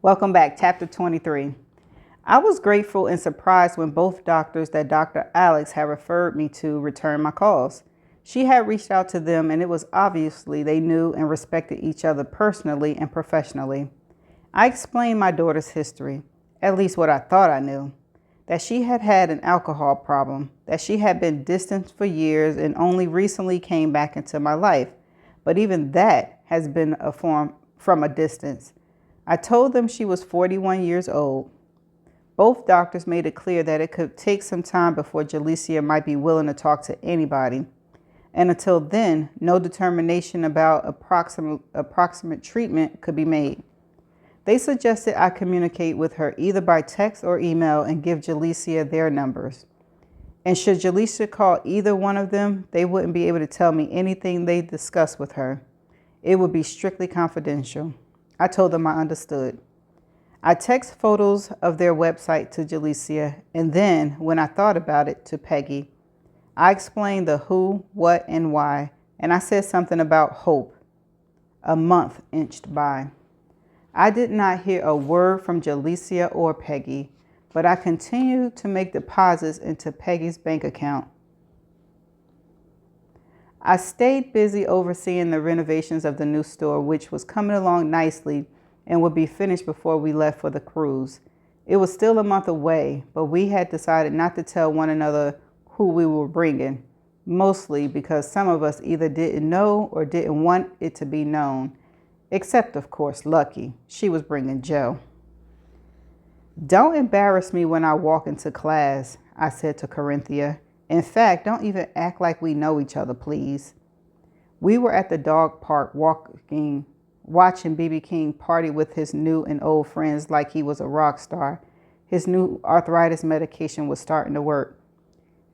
Welcome back, chapter 23. I was grateful and surprised when both doctors that Dr. Alex had referred me to returned my calls. She had reached out to them, and it was obviously they knew and respected each other personally and professionally. I explained my daughter's history, at least what I thought I knew, that she had had an alcohol problem, that she had been distant for years and only recently came back into my life, but even that has been a form from a distance. I told them she was 41 years old. Both doctors made it clear that it could take some time before Jalecia might be willing to talk to anybody. And until then, no determination about approximate treatment could be made. They suggested I communicate with her either by text or email and give Jalecia their numbers. And should Jalecia call either one of them, they wouldn't be able to tell me anything they discussed with her. It would be strictly confidential. I told them I understood. I text photos of their website to Jalecia, and then, when I thought about it, to Peggy. I explained the who, what, and why, and I said something about hope. A month inched by. I did not hear a word from Jalecia or Peggy, but I continued to make deposits into Peggy's bank account. I stayed busy overseeing the renovations of the new store, which was coming along nicely and would be finished before we left for the cruise. It was still a month away, but we had decided not to tell one another who we were bringing, mostly because some of us either didn't know or didn't want it to be known, except, of course, Lucky. She was bringing Joe. "Don't embarrass me when I walk into class," I said to Corinthia. "In fact, don't even act like we know each other, please." We were at the dog park watching B.B. King party with his new and old friends like he was a rock star. His new arthritis medication was starting to work.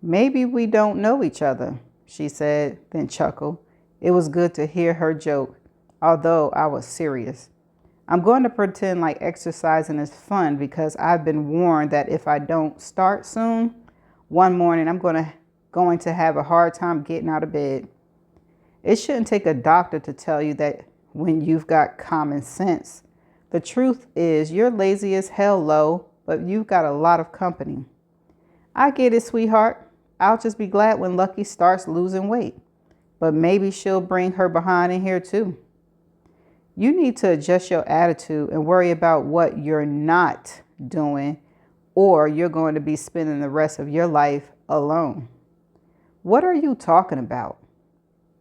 "Maybe we don't know each other," she said, then chuckled. It was good to hear her joke, although I was serious. "I'm going to pretend like exercising is fun because I've been warned that if I don't start soon, one morning I'm going to have a hard time getting out of bed." It shouldn't take a doctor to tell you that when you've got common sense. The truth is you're lazy as hell, Lo, but you've got a lot of company. "I get it, sweetheart. I'll just be glad when Lucky starts losing weight. But maybe she'll bring her behind in here too." You need to adjust your attitude and worry about what you're not doing, or you're going to be spending the rest of your life alone. "What are you talking about?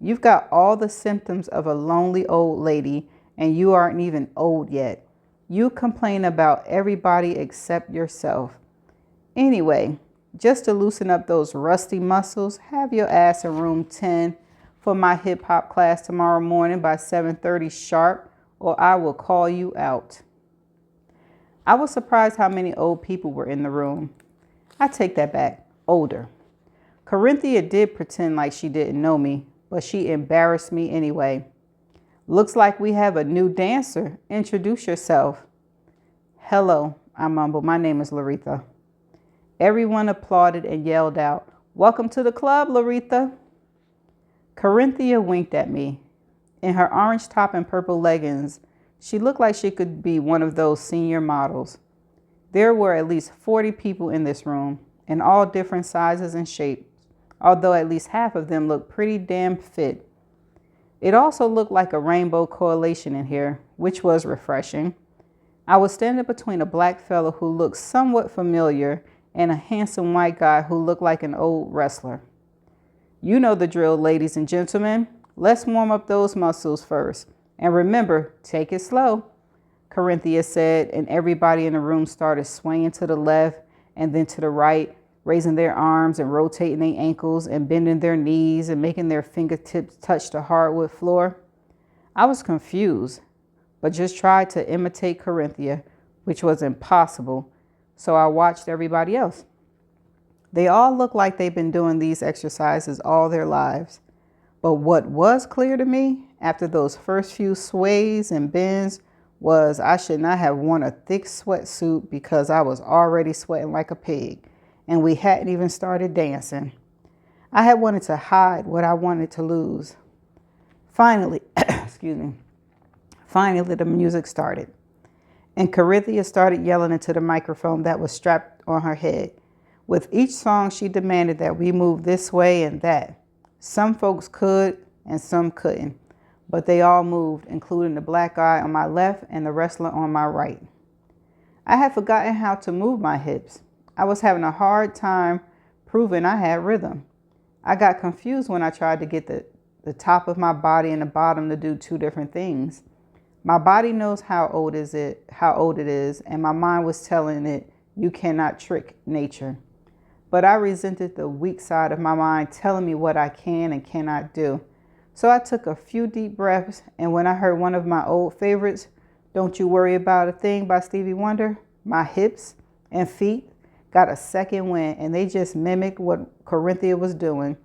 You've got all the symptoms of a lonely old lady, and you aren't even old yet. You complain about everybody except yourself. Anyway, just to loosen up those rusty muscles, have your ass in room 10 for my hip hop class tomorrow morning by 7:30 sharp, or I will call you out." I was surprised how many old people were in the room. I take that back. Older. Corinthia did pretend like she didn't know me, but she embarrassed me anyway. "Looks like we have a new dancer. Introduce yourself." "Hello," I mumbled. "My name is Laretha." Everyone applauded and yelled out, "Welcome to the club, Laretha." Corinthia winked at me. In her orange top and purple leggings, she looked like she could be one of those senior models. There were at least 40 people in this room, in all different sizes and shapes, although at least half of them looked pretty damn fit. It also looked like a rainbow coalition in here, which was refreshing. I was standing between a black fellow who looked somewhat familiar and a handsome white guy who looked like an old wrestler. "You know the drill, ladies and gentlemen. Let's warm up those muscles first. And remember, take it slow," Corinthia said, and everybody in the room started swaying to the left and then to the right, raising their arms and rotating their ankles and bending their knees and making their fingertips touch the hardwood floor. I was confused, but just tried to imitate Corinthia, which was impossible, so I watched everybody else. They all looked like they'd been doing these exercises all their lives. But what was clear to me after those first few sways and bends was I should not have worn a thick sweatsuit because I was already sweating like a pig, and we hadn't even started dancing. I had wanted to hide what I wanted to lose. Finally, excuse me, finally the music started. And Corinthia started yelling into the microphone that was strapped on her head. With each song, she demanded that we move this way and that. Some folks could and some couldn't, but they all moved, including the black guy on my left and the wrestler on my right. I had forgotten how to move my hips. I was having a hard time proving I had rhythm. I got confused when I tried to get the top of my body and the bottom to do two different things. My body knows how old it is, and my mind was telling it, you cannot trick nature. But I resented the weak side of my mind telling me what I can and cannot do. So I took a few deep breaths, and when I heard one of my old favorites, Don't You Worry About a Thing by Stevie Wonder, my hips and feet got a second wind, and they just mimicked what Corinthia was doing.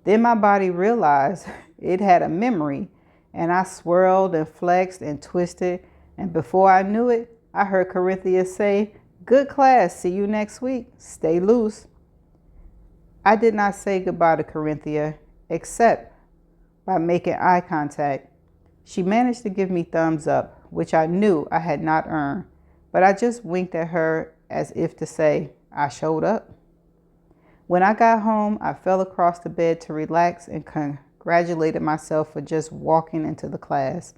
Then my body realized it had a memory, and I swirled and flexed and twisted, and before I knew it, I heard Corinthia say, "Good class, see you next week, stay loose." I did not say goodbye to Corinthia, except by making eye contact. She managed to give me thumbs up, which I knew I had not earned, but I just winked at her as if to say, I showed up. When I got home, I fell across the bed to relax and congratulated myself for just walking into the class.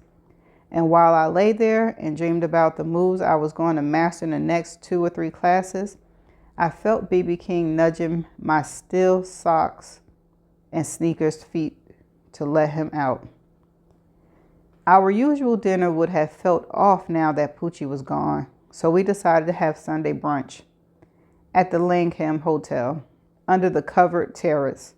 And while I lay there and dreamed about the moves I was going to master in the next 2 or 3 classes, I felt BB King nudging my steel socks and sneakers feet to let him out. Our usual dinner would have felt off now that Poochie was gone, so we decided to have Sunday brunch at the Langham Hotel under the covered terrace,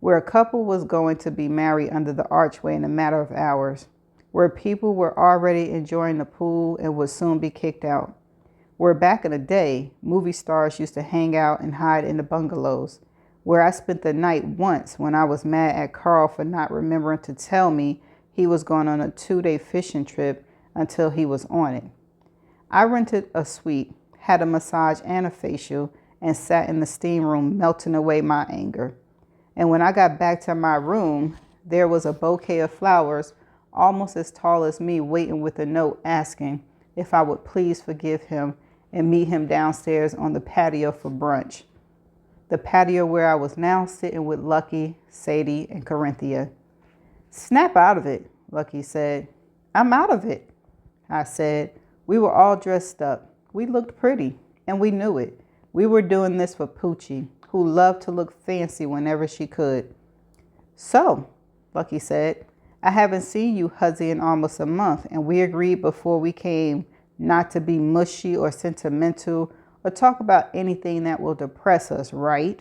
where a couple was going to be married under the archway in a matter of hours, where people were already enjoying the pool and would soon be kicked out. Where back in the day, movie stars used to hang out and hide in the bungalows, where I spent the night once when I was mad at Carl for not remembering to tell me he was going on a 2-day fishing trip until he was on it. I rented a suite, had a massage and a facial, and sat in the steam room melting away my anger. And when I got back to my room, there was a bouquet of flowers almost as tall as me waiting with a note asking if I would please forgive him and meet him downstairs on the patio for brunch. The patio where I was now sitting with Lucky, Sadie, and Corinthia. Snap out of it, Lucky said. I'm out of it, I said. We were all dressed up. We looked pretty, and we knew it. We were doing this for Poochie, who loved to look fancy whenever she could. So, Lucky said, I haven't seen you, Huzzy, in almost a month, and we agreed before we came not to be mushy or sentimental or talk about anything that will depress us, right?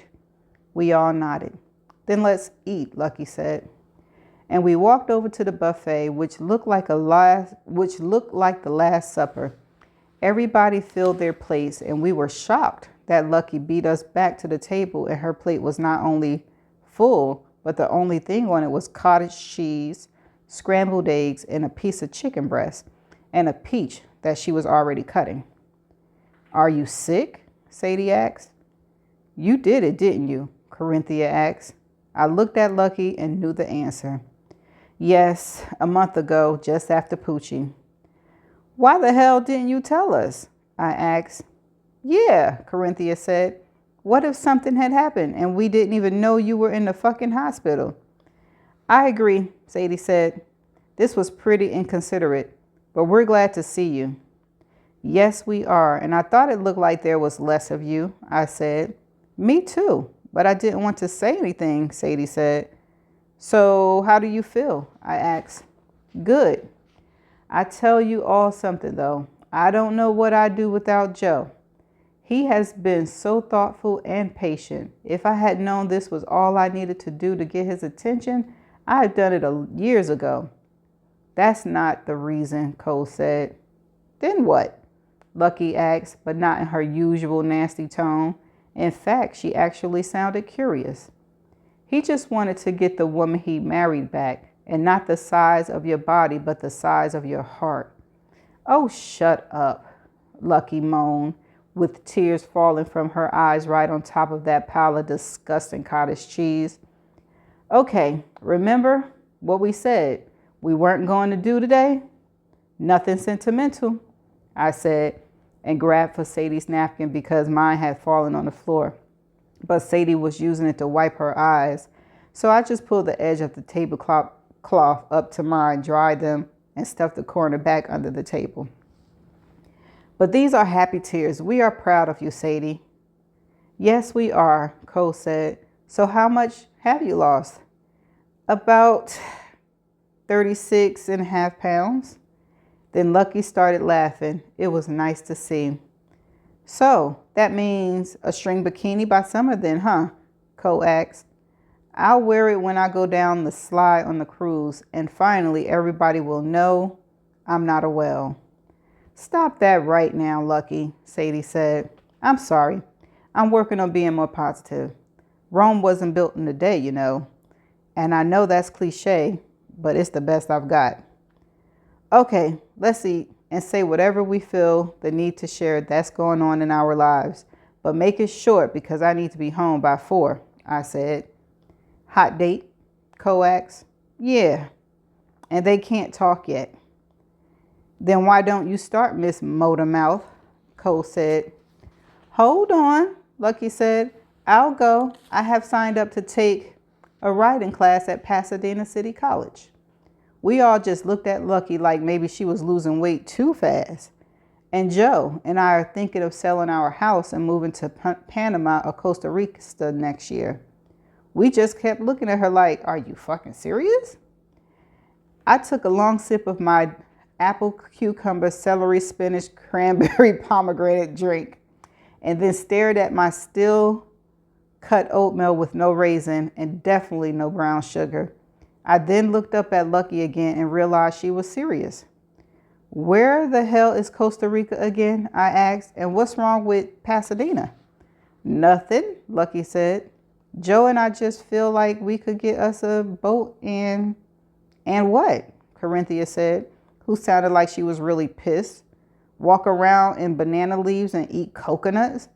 We all nodded. Then let's eat, Lucky said. And we walked over to the buffet, which looked like the Last Supper. Everybody filled their plates, and we were shocked that Lucky beat us back to the table, and her plate was not only full, but the only thing on it was cottage cheese, scrambled eggs, and a piece of chicken breast, and a peach that she was already cutting. Are you sick? Sadie asked. You did it, didn't you? Corinthia asked. I looked at Lucky and knew the answer. Yes, a month ago, just after Poochie. Why the hell didn't you tell us? I asked. Yeah, Corinthia said. What if something had happened and we didn't even know you were in the fucking hospital? I agree, Sadie said. This was pretty inconsiderate, but we're glad to see you. Yes, we are, and I thought it looked like there was less of you, I said. Me too, but I didn't want to say anything, Sadie said. So how do you feel? I asked. Good. I tell you all something, though. I don't know what I'd do without Joe. He has been so thoughtful and patient. If I had known this was all I needed to do to get his attention, I'd have done it years ago. That's not the reason, Cole said. Then what? Lucky asked, but not in her usual nasty tone. In fact, she actually sounded curious. He just wanted to get the woman he married back, and not the size of your body, but the size of your heart. Oh, shut up, Lucky moaned, with tears falling from her eyes right on top of that pile of disgusting cottage cheese. Okay, remember what we said we weren't going to do today? Nothing sentimental. I said, and grabbed for Sadie's napkin because mine had fallen on the floor. But Sadie was using it to wipe her eyes. So I just pulled the edge of the tablecloth up to mine, dried them, and stuffed the corner back under the table. But these are happy tears. We are proud of you, Sadie. Yes, we are, Cole said. So how much have you lost? About 36.5 pounds. Then Lucky started laughing. It was nice to see. So that means a string bikini by summer then, huh? Cole asked. I'll wear it when I go down the slide on the cruise, and finally everybody will know I'm not a whale. Stop that right now, Lucky, Sadie said. I'm sorry. I'm working on being more positive. Rome wasn't built in a day, you know. And I know that's cliche, but it's the best I've got. Okay, let's eat and say whatever we feel the need to share that's going on in our lives. But make it short because I need to be home by 4, I said. Hot date? Cole asked. Yeah. And they can't talk yet. Then why don't you start, Miss Motormouth? Cole said. Hold on, Lucky said. I'll go. I have signed up to take a writing class at Pasadena City College. We all just looked at Lucky like maybe she was losing weight too fast. And Joe and I are thinking of selling our house and moving to Panama or Costa Rica next year. We just kept looking at her like, are you fucking serious? I took a long sip of my apple, cucumber, celery, spinach, cranberry, pomegranate drink and then stared at my still cut oatmeal with no raisin and definitely no brown sugar. I then looked up at Lucky again and realized she was serious. Where the hell is Costa Rica again? I asked. And what's wrong with Pasadena? Nothing, Lucky said. Joe and I just feel like we could get us a boat and what? Corinthia said, who sounded like she was really pissed. Walk around in banana leaves and eat coconuts?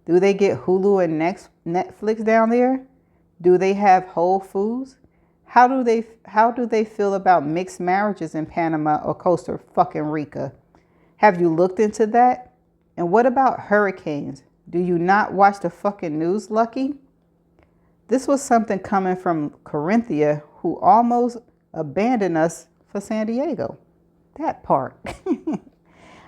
Do they get Hulu and Netflix down there? Do they have Whole Foods? How do they feel about mixed marriages in Panama or Costa fucking Rica? Have you looked into that? And what about hurricanes? Do you not watch the fucking news, Lucky? This was something coming from Corinthia, who almost abandoned us for San Diego. That part.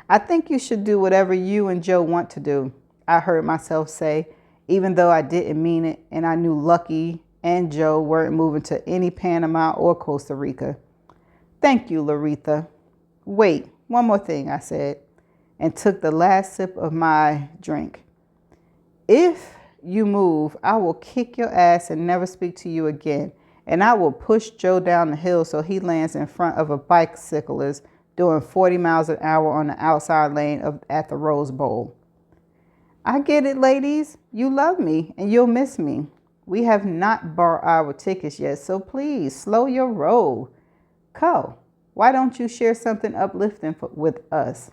I think you should do whatever you and Joe want to do, I heard myself say, even though I didn't mean it, and I knew Lucky and Joe weren't moving to any Panama or Costa Rica. Thank you, Laretha. Wait, one more thing, I said, and took the last sip of my drink. If you move, I will kick your ass and never speak to you again. And I will push Joe down the hill so he lands in front of a bicyclist doing 40 miles an hour on the outside lane at the Rose Bowl. I get it, ladies. You love me and you'll miss me. We have not bought our tickets yet, so please slow your roll. Co, why don't you share something uplifting with us?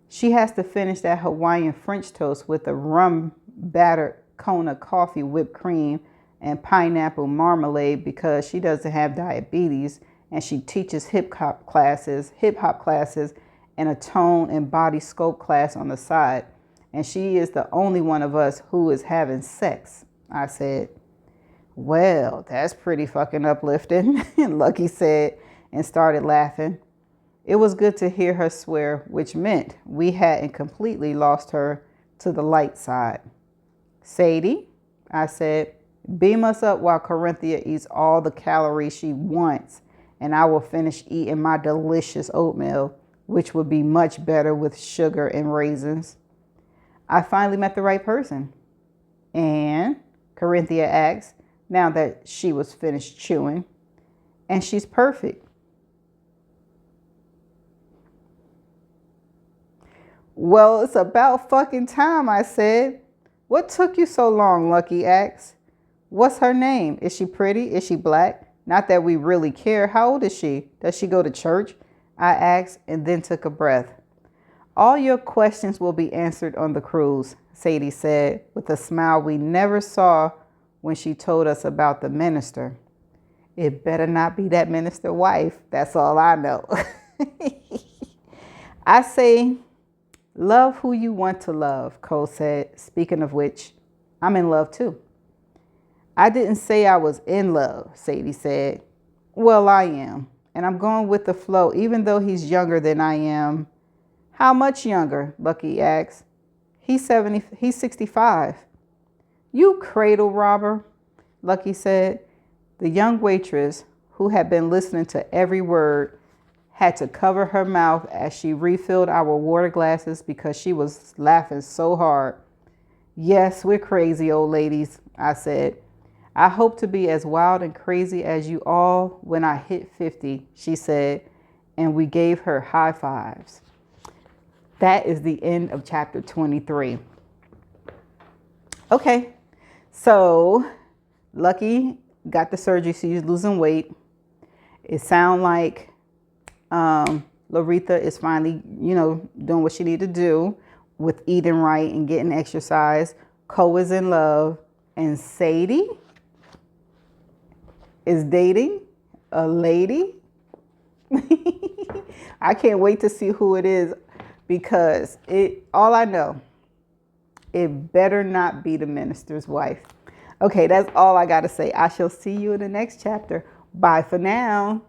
She has to finish that Hawaiian French toast with a rum-battered Kona coffee whipped cream and pineapple marmalade because she doesn't have diabetes and she teaches hip hop classes and a tone and body sculpt class on the side. And she is the only one of us who is having sex, I said. Well, that's pretty fucking uplifting, Lucky said and started laughing. It was good to hear her swear, which meant we hadn't completely lost her to the light side. Sadie, I said, beam us up while Corinthia eats all the calories she wants, and I will finish eating my delicious oatmeal, which would be much better with sugar and raisins. I finally met the right person. And Corinthia asked, now that she was finished chewing. And she's perfect. Well, it's about fucking time, I said. What took you so long, Lucky asked. What's her name? Is she pretty? Is she black? Not that we really care. How old is she? Does she go to church? I asked and then took a breath. All your questions will be answered on the cruise, Sadie said with a smile we never saw when she told us about the minister. It better not be that minister wife. That's all I know. I say Love who you want to love, Cole said. Speaking of which, I'm in love too. I didn't say I was in love, Sadie said. Well, I am. And I'm going with the flow, even though he's younger than I am. How much younger? Lucky asked. He's 65. You cradle robber, Lucky said. The young waitress, who had been listening to every word, had to cover her mouth as she refilled our water glasses because she was laughing so hard. Yes, we're crazy old ladies, I said. I hope to be as wild and crazy as you all when I hit 50, she said, and we gave her high fives. That is the end of chapter 23. Okay, so Lucky got the surgery. She's losing weight. It sounds like Laretha is finally, doing what she need to do with eating right and getting exercise. Cole is in love. And Sadie is dating a lady. I can't wait to see who it is because all I know, it better not be the minister's wife. Okay, that's all I got to say. I shall see you in the next chapter. Bye for now.